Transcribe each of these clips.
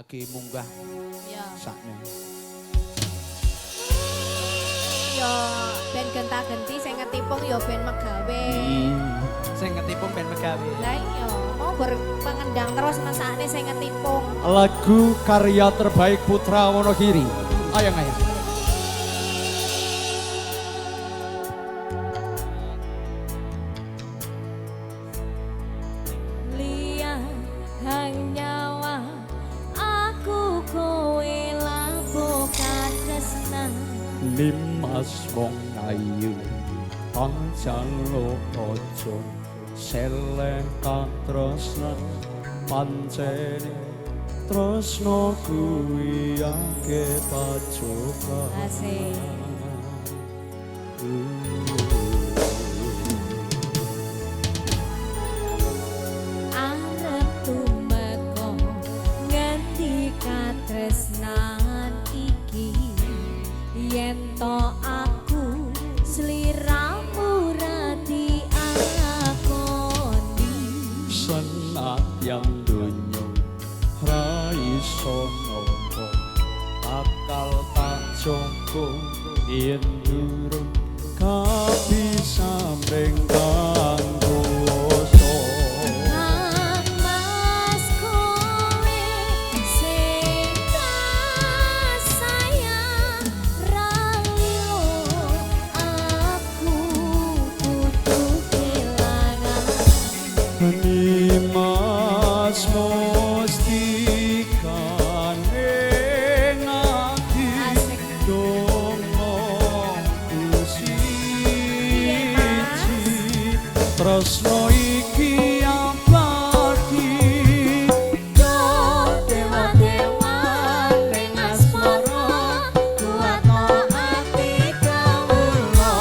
agi munggah Ya. sakne. Yo ben genta-genti sing ngetipung yo ben megawe. Sing ketipung ben megawe. Lah iya, mau berpengendang terus masakne sing ngetipung. Lagu karya terbaik Putra Wonogiri. Ayo ngayang. Liang hang nyawa aku kowe labukan tresnan. Limas wong ayu panjalo ojo seleh katresnan pancene tresno kuwi akeh pacoban. Asik. Arep tumeka ngendi katresnan iki yen to aku sliramu radi akoni Senadyan donya ra iso nampa akal tak joko yen durung kabisa kanggo asa. Mas kowe sing sayang ralio aku butuh kelangan. Nimas mustikan ing ati Asik. donga Piye, Mas? siji tresno iki abadi Dewa-dewa ning asmara kuatno ati kawula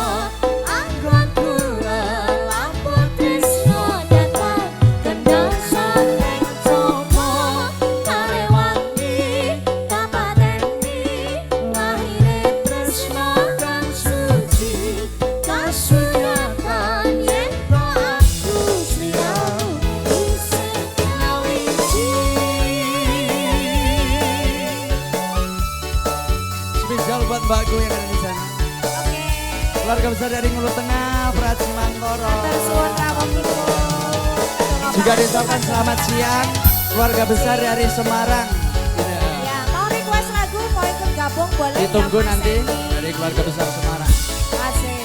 anggon kula lampun tresno datang kendang saking coba karewangi tapateni lahire tresno kang suci kasunyatan yen aku sliramu isih nyawiji. spesial buat mbakku yang ada di sana. Oke. Keluarga besar dari Ngulu Tengah, Praji Mantoro. Tersuwun rawuhipun. Juga diucapkan selamat siang keluarga besar dari Semarang. Ya, mau request lagu mau ikut gabung boleh. Ditunggu ya, Mas nanti Edi. dari keluarga besar Semarang. Asik.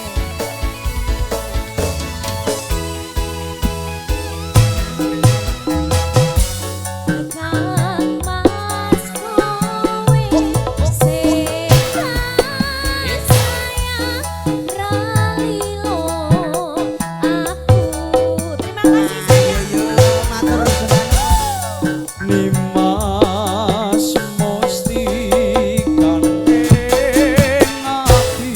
Kang Mas kowe sing sayang ralilo aku. Terima kasih sayang. Nimas mustikan ing ati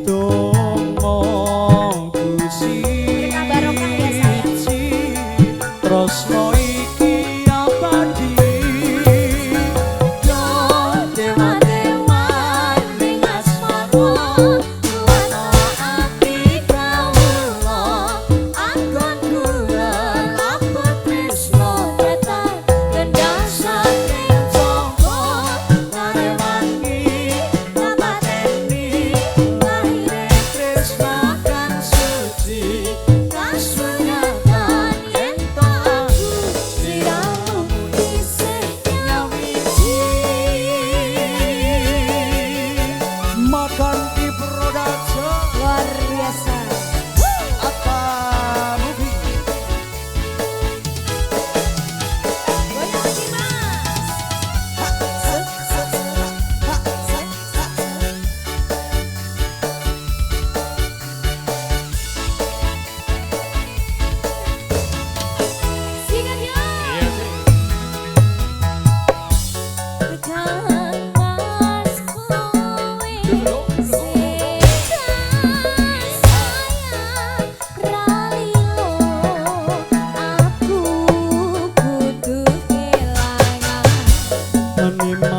donga Gusti Berkah barokah ya, sayang. tresno iki abadi Dewa-dewa ning asmara kuatno ati kawula anggon kula lampun tresno datang kendang saking coba karewangi tapateni lahire tresno kang suci kasunyatan yen to aku sliramu isih nyawiji. makan di production Luar biasa. apa movie Goyang lagi, Mas. Sikat ya. Kang Mas kowe sing sayang ralilo aku butuh kelangan. Nimas